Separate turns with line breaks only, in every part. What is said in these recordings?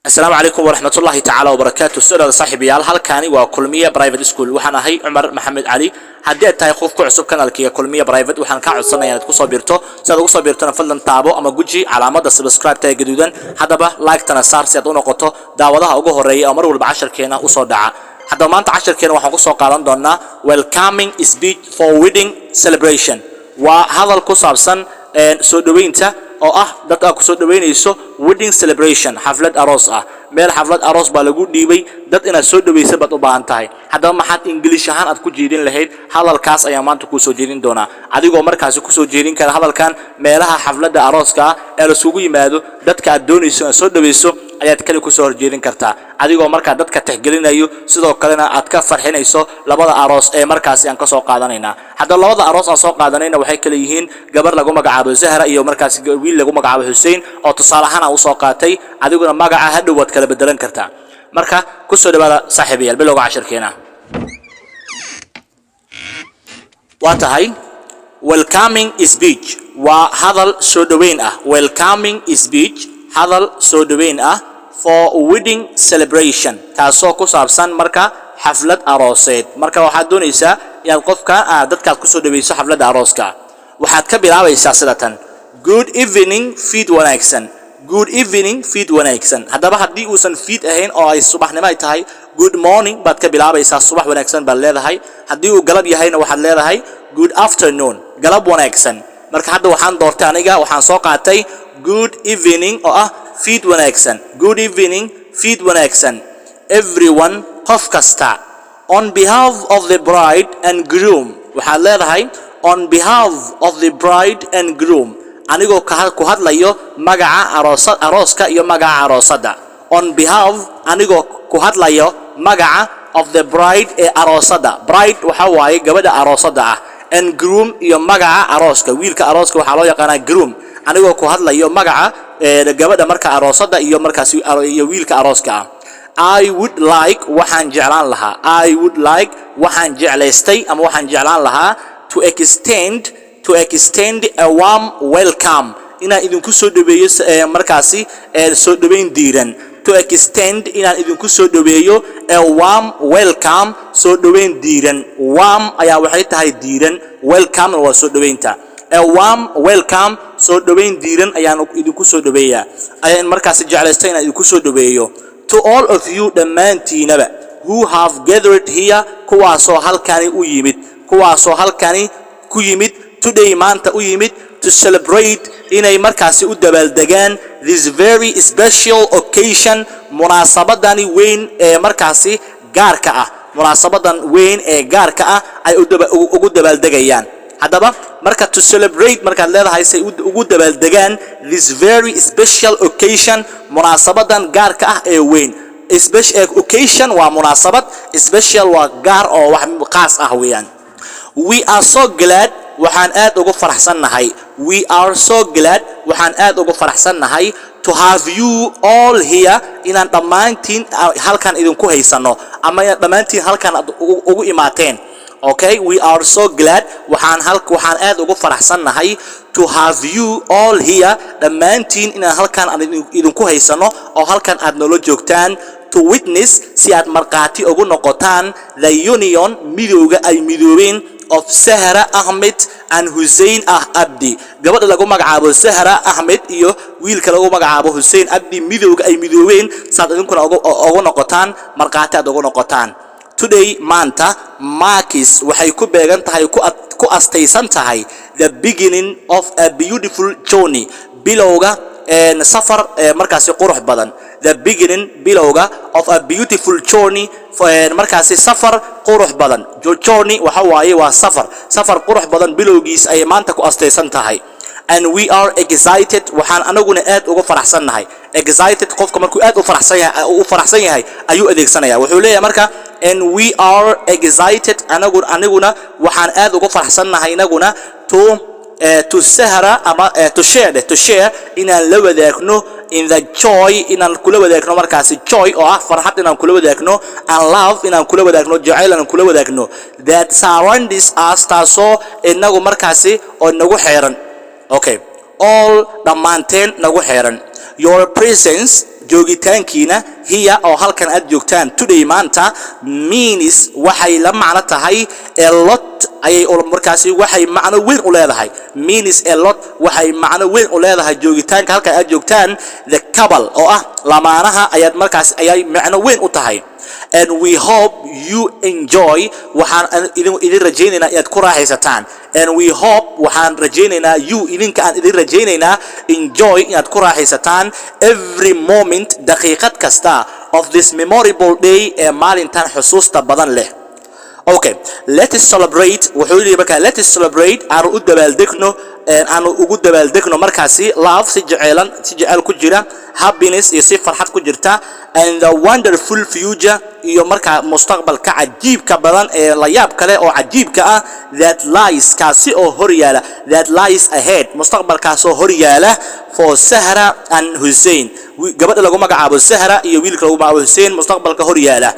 السلام عليكم ورحمة الله تعالى وبركاته. السؤال صاحبي يال هالكاني وكلمية برايفت سكول وحنا هي عمر محمد علي هديت تاي خوف كعصب كان الكيا كلمية برايفت وحنا كعصبنا يعني تكون صبرتو سأدو صبرتو نفضل نتابعه أما جوجي على مدى سبسكرايب تاي جديدا هذا به لايك تنصار سيادو نقطه دعوة أوجه الرئي أمر والبعشر كينا وصدعة هذا ما أنت 10 كينا وحنا قصة قارن دونا welcoming speech for wedding celebration وهذا القصة بسن سودوينتا oo dadka ku soo dhaweynayso wedding celebration xaflad aroos meel xaflad aroos baa lagu dhiibay dad inaad soo dhaweyso bad u baahan tahay hadaba maxaad English ahaan aad ku jeedin lahayd hadalkaas ayaa maanta ku soo jeedin doona adigoo markaas ku soo jeedin kara hadalkan meelaha xafladda arooska ee la isugu yimaado dadka aad doonayso inaad soo dhaweyso ayaad kale ku soo horjeedin kartaa adigoo markaa dadka tixgelinayo sidoo kalena aad ka farxinayso labada aroos ee markaas aan ka soo qaadanayna hadda labada aroos aan soo qaadanayna waxay kala yihiin gabar lagu magacaabo Sahr iyo markaas wiil lagu magacaabo Hussein oo tusaale ahaan u soo qaatay adiguna magaca hadhow wad kala bedelan kartaa marka ku soo dhawaada saaxiibayaal bilowga 10 keena waa tahay welcoming speech waa hadal soo dhaweyn welcoming speech hadal soo dhaweyn for wedding celebration taasoo ku saabsan marka xaflad arooseed marka waxaad doonaysaa inaad qofka dadka ku soo dhaweyso xafladda arooska waxaad ka bilaabaysaa sidatan good evening feed wanaagsan good evening feed wanaagsan hadaba hadii uusan feed ahayn oo ay subaxnimo ay tahay good morning baad ka bilaabaysaa subax wanaagsan baad leedahay hadii uu galab yahayna waxaad leedahay good afternoon galab wanaagsan marka hadda waxaan doortay aniga waxaan soo qaatay good evening oo feed wanaagsan good evening feed wanaagsan everyone qof kasta on behalf of the bride and groom waxaad leedahay on behalf of the bride and groom anigoo ku hadlayo magaca arooska iyo magaca aroosada on behalf anigoo ku hadlayo magaca of the bride ee aroosada bride waxa waaye gabadha aroosada and groom iyo magaca arooska wiilka arooska waxa loo yaqaanaa groom anigoo ku hadlayo magaca gabadha marka aroosada iyo markaas iyo wiilka arooska I would like waxaan jeclaan lahaa I would like waxaan jeclaystay ama waxaan jeclaan lahaa to extend a warm welcome inaan idinku soo dhaweeyo markaasi soo dhaweyn diiran to extend inaan idinku soo dhaweeyo a warm welcome soo dhaweyn diiran warm ayaa waxay tahay diiran welcome waa soo dhaweynta a warm welcome soo dhaweyn diiran ayaan idinku soo dhaweeyaa ayaan markaasi jeclaystay inaan idinku soo dhaweeyo to all of you dhammaantiinaba who have gathered here kuwaasoo halkani u yimid kuwaasoo halkani ku yimid today maanta u yimid to celebrate inay markaasi u dabaaldegaan this very special occasion munaasabadani weyn ee markaasi gaarka munaasabadan weyn ee gaarka ay ugu dabaaldegayaan hadaba marka to celebrate markaad leedahay say ugu dabaaldegaan this very special occasion munaasabadan gaarka ee weyn special occasion waa munaasabad special waa gaar oo wax qaas weeyaan we are so glad waxaan aad ugu faraxsanahay we are so glad waxaan aad ugu faraxsanahay to have you all here inaan dhamaantiin halkan idinku haysano ama dhamaantiin halkan ugu imaateen okay we are so glad waxaan aad ugu faraxsanahay to have you all here dhamaantiin inaan halkan idinku haysano oo halkan aad nolo joogtaan to witness si aad marqaati ugu noqotaan the union midowga ay midoobeen of Sahr Ahmed and Hussein Abdi gabadha lagu magacaabo Sahr Ahmed iyo wiilka lagu magacaabo Hussein Abdi midowga ay midoobeen saad idinkuna ugu noqotaan marqaati aad ugu noqotaan today maanta markis waxay ku beegan tahay ku astaysan tahay the beginning of a beautiful journey bilowga safar markaasi qurux badan the beginning bilowga of a beautiful journey markaasi safar qurux badan journey waxa waaye waa safar qurux badan bilowgiis ay maanta ku astaysan tahay and we are excited waxaan anaguna aad ugu faraxsanahay excited qofka markuu aad u faraxsan yahay ayuu adeegsanaya wuxuu leeyahay marka and we are excited anaguna waxaan aad ugu faraxsanahay anaguna to Sahr ama to share inaan la wadaagno in the joy inaan kula wadaagno markaasi joy oo farxad inaan kula wadaagno and love inaan kula wadaagno jacayl inaan kula wadaagno that surrounds us taasoo inagu markaasi oo nagu xeeran okay all dhamaanteen nagu xeeran your presence joogitaankiina here oo halkan aad joogtaan today maanta means waxay la macno tahay a lot ayay markaasi waxay macno weyn u leedahay means a lot waxay macno weyn u leedahay joogitaanka halkan aad joogtaan the couple oo ah lamaanaha ayaad markaasi ayay macno weyn u tahay and we hope you enjoy waxaan idin rajaynaynaa inaad ku raaxaysataan and we hope waxaan rajaynaynaa you idinka aan idin rajaynaynaa enjoy inaad ku raaxaysataan every moment daqiiqad kasta of this memorable day ee maalintan xusuusta badan leh okay let us celebrate wuxuu yiri markaa let us celebrate aanu u dabaaldegno aanu ugu dabaaldegno markaasi love si jecel ku jira happiness iyo si farxad ku jirta and the wonderful future iyo markaa mustaqbalka cajiibka badan ee la yaab kale oo cajiibka ah that lies kaasi oo hor yaala that lies ahead mustaqbalkaas oo hor yaala for Sahra and Hussein gabadha lagu magacaabo Sahra iyo wiilka lagu magacaabo Hussein mustaqbalka hor yaala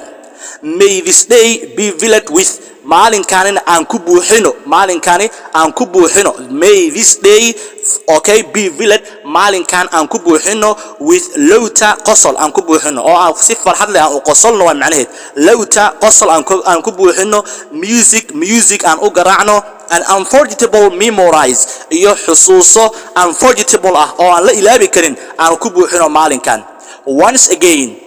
may this day be filled with maalinkan aan ku buuxino may this day okay be filled maalinkan aan ku buuxino with laughter qosol aan ku buuxino oo aan si farxad leh aan u qosolno waa macnaheed laughter qosol aan ku buuxino music aan u garaacno an unforgettable memories iyo xusuuso unforgettable ah oo aan la ilaabi karin aan ku buuxino maalinkan once again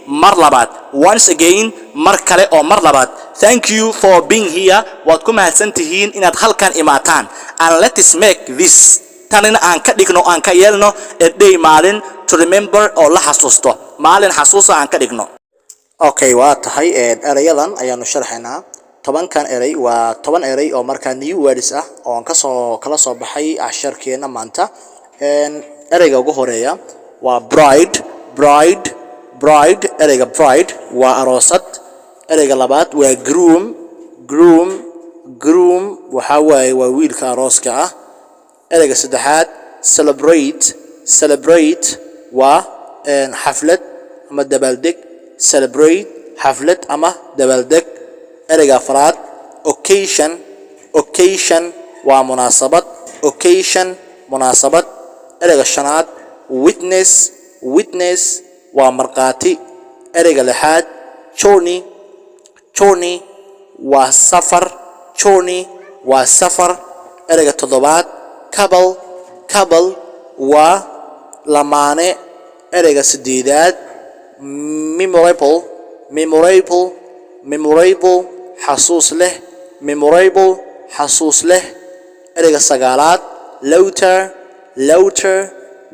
mar kale oo mar labaad thank you for being here waad ku mahadsantihiin inaad halkan imaataan and let us make this tanina aan ka dhigno aan ka yeelno a day maalin to remember oo la xasuusto maalin xasuusa aan ka dhigno okay waa tahay erayadan ayaanu sharxaynaa 10 kan eray waa 10 eray oo markaa new words ah oo aan kala soo baxay casharkeena maanta erayga ugu horeeya waa bride erayga bride waa aroosad erayga labaad waa groom waxa waaye waa wiilka arooska ah erayga saddexaad celebrate waa xaflad ama dabaaldeg celebrate xaflad ama dabaaldeg erayga afraad occasion waa munaasabad erayga shanaad witness waa marqaati erayga lixaad journey waa safar erayga toddobaad couple waa lamaane erayga sideedaad memorable xasuus leh erayga sagaalaad laughter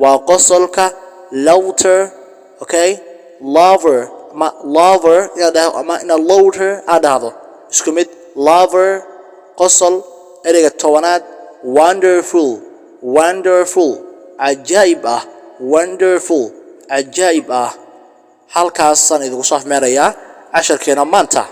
waa qosolka okay lover ama ina laughter adahdo isku mid lover qosol erayga tobanaad wonderful ajaib ah halkaas aan idinku soo afmeerayaa casharkeena maanta